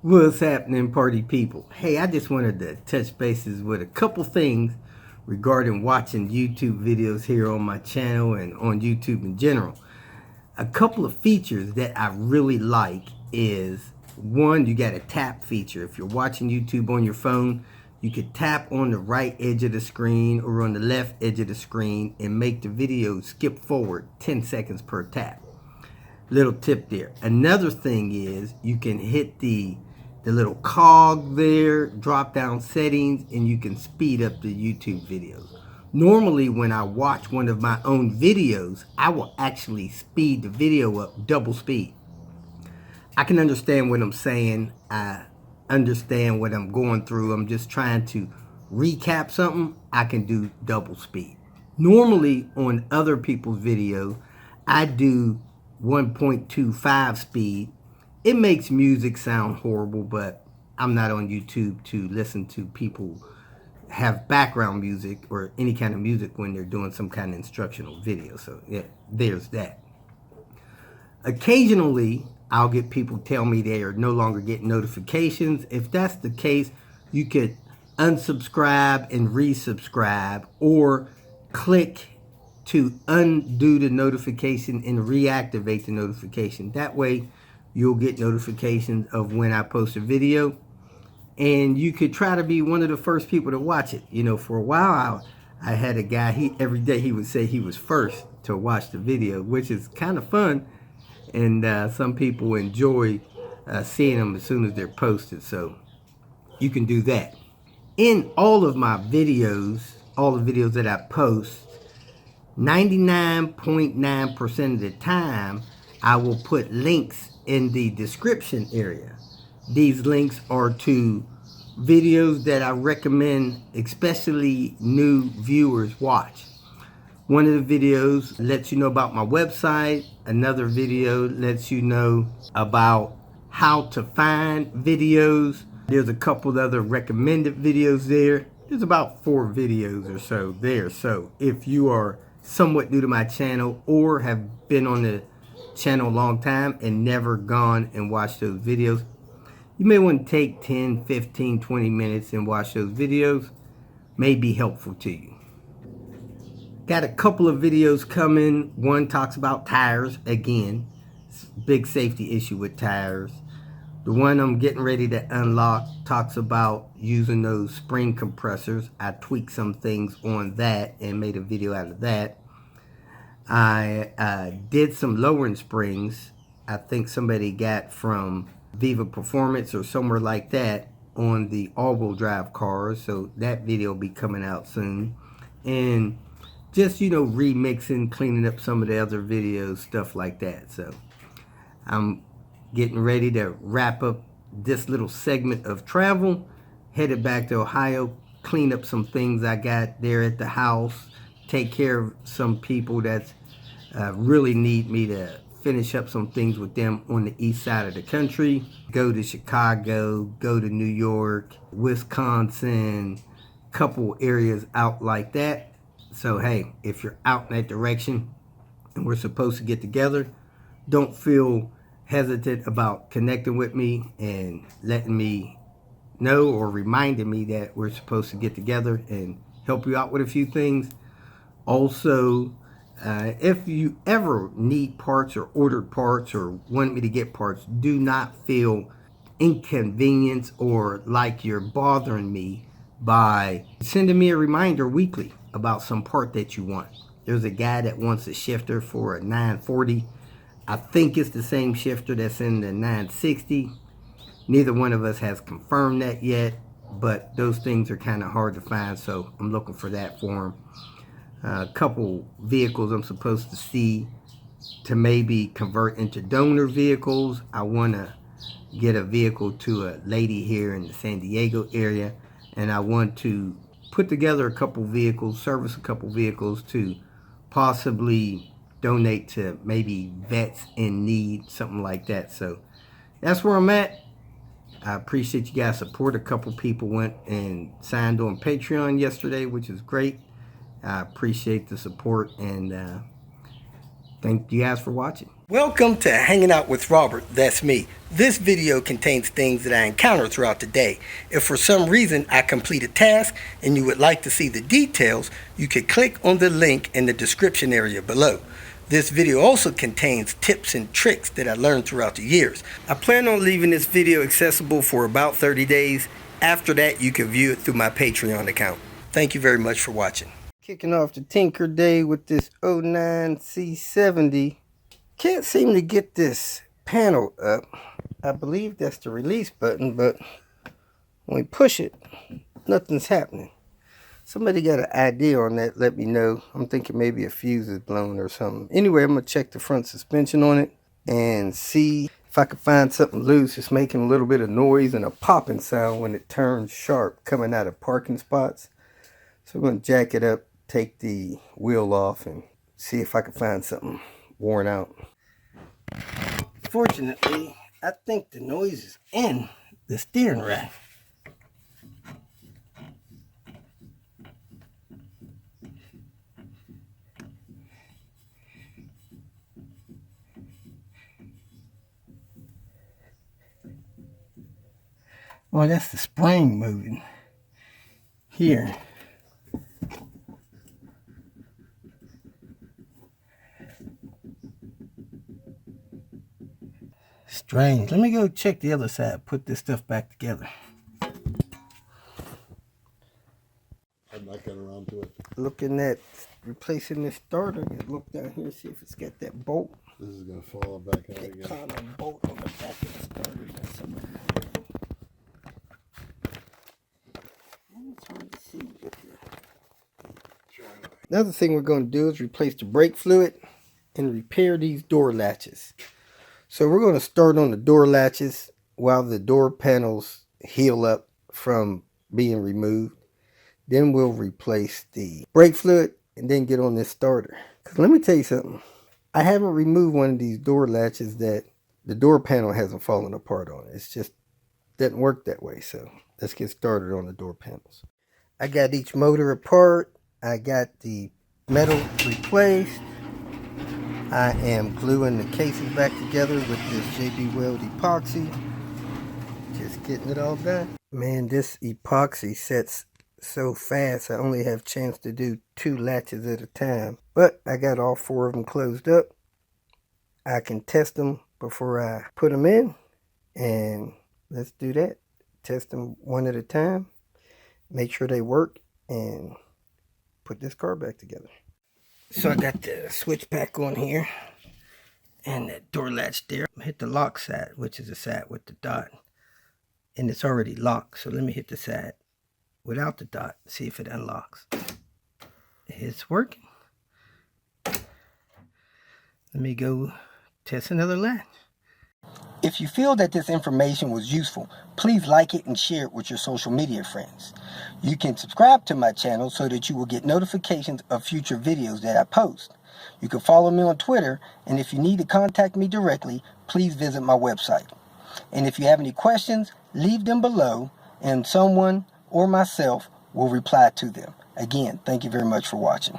What's happening, party people? Hey, I just wanted to touch bases with a couple things regarding watching YouTube videos here on my channel and on YouTube in general. A couple of features that I really like is, one, you got a tap feature. If you're watching YouTube on your phone, you could tap on the right edge of the screen or on the left edge of the screen and make the video skip forward 10 seconds per tap. Little tip there. Another thing is you can hit the little cog there, drop down settings, and you can speed up the YouTube videos. Normally when I watch one of my own videos, I will actually speed the video up double speed. I can understand what I'm saying. I understand what I'm going through. I'm just trying to recap something. I can do double speed. Normally on other people's videos, I do 1.25 speed. It makes music sound horrible, but I'm not on YouTube to listen to people have background music or any kind of music when they're doing some kind of instructional video. So yeah, there's that. Occasionally, I'll get people tell me they are no longer getting notifications. If that's the case, you could unsubscribe and resubscribe, or click to undo the notification and reactivate the notification. That way, you'll get notifications of when I post a video, and you could try to be one of the first people to watch it. You know, for a while, I had a guy, every day he would say he was first to watch the video, which is kind of fun, and some people enjoy seeing them as soon as they're posted, so you can do that. In all of my videos, all the videos that I post, 99.9% of the time, I will put links in the description area. These links are to videos that I recommend especially new viewers watch. One of the videos lets you know about my website. Another video lets you know about how to find videos. There's a couple of other recommended videos there. There's about 4 videos or so there. So if you are somewhat new to my channel or have been on the channel a long time and never gone and watched those videos, you may want to take 10, 15, 20 minutes and watch those videos. May be helpful to you. Got a couple of videos coming. One talks about tires. Again, big safety issue with tires. The one I'm getting ready to unlock talks about using those spring compressors. I tweaked some things on that and made a video out of that. I did some lowering springs. I think somebody got from Viva Performance or somewhere like that on the all-wheel drive cars. So that video will be coming out soon. And just, you know, remixing, cleaning up some of the other videos, stuff like that. So I'm getting ready to wrap up this little segment of travel. Headed back to Ohio, clean up some things I got there at the house. Take care of some people that really need me to finish up some things with them on the east side of the country. Go to Chicago, go to New York, Wisconsin, couple areas out like that. So hey, if you're out in that direction and we're supposed to get together, don't feel hesitant about connecting with me and letting me know or reminding me that we're supposed to get together and help you out with a few things. Also, if you ever need parts or ordered parts or want me to get parts, do not feel inconvenienced or like you're bothering me by sending me a reminder weekly about some part that you want. There's a guy that wants a shifter for a 940. I think it's the same shifter that's in the 960. Neither one of us has confirmed that yet, but those things are kind of hard to find, so I'm looking for that for him. A couple vehicles I'm supposed to see to maybe convert into donor vehicles. I want to get a vehicle to a lady here in the San Diego area, and I want to put together a couple vehicles, service a couple vehicles to possibly donate to maybe vets in need, something like that. So that's where I'm at. I appreciate you guys' support. A couple people went and signed on Patreon yesterday, which is great. I appreciate the support, and thank you guys for watching. Welcome to Hanging Out with Robert, that's me. This video contains things that I encounter throughout the day. If for some reason I complete a task and you would like to see the details, you can click on the link in the description area below. This video also contains tips and tricks that I learned throughout the years. I plan on leaving this video accessible for about 30 days. After that, you can view it through my Patreon account. Thank you very much for watching. Kicking off the Tinker Day with this 09 C70. Can't seem to get this panel up. I believe that's the release button, but when we push it, nothing's happening. Somebody got an idea on that, let me know. I'm thinking maybe a fuse is blown or something. Anyway, I'm going to check the front suspension on it and see if I can find something loose. It's making a little bit of noise and a popping sound when it turns sharp coming out of parking spots. So I'm going to jack it up, take the wheel off, and see if I can find something worn out. Fortunately, I think the noise is in the steering rack. Well, that's the spring moving here. Strange. Let me go check the other side, put this stuff back together. I'm not getting around to it. Looking at replacing this starter, look down here, see if it's got that bolt. This is going to fall back out That again. kind of bolt on the back of the starter. That's somewhere. It's hard to see with here. Another thing we're going to do is replace the brake fluid and repair these door latches. So we're going to start on the door latches while the door panels heal up from being removed. Then we'll replace the brake fluid and then get on this starter. Because let me tell you something. I haven't removed one of these door latches that the door panel hasn't fallen apart on. It's just doesn't work that way. So let's get started on the door panels. I got each motor apart. I got the metal replaced. I am gluing the cases back together with this JB Weld epoxy. Just getting it all done. Man, this epoxy sets so fast. I only have a chance to do 2 latches at a time. But I got all 4 of them closed up. I can test them before I put them in. And let's do that. Test them one at a time. Make sure they work. And put this car back together. So I got the switch back on here and that door latch there. I'm hit the lock side, which is the side with the dot, and it's already locked. So let me hit the side without the dot, see if it unlocks. It's working. Let me go test another latch. If you feel that this information was useful, please like it and share it with your social media friends. You can subscribe to my channel so that you will get notifications of future videos that I post. You can follow me on Twitter, and if you need to contact me directly, please visit my website. And if you have any questions, leave them below, and someone or myself will reply to them. Again, thank you very much for watching.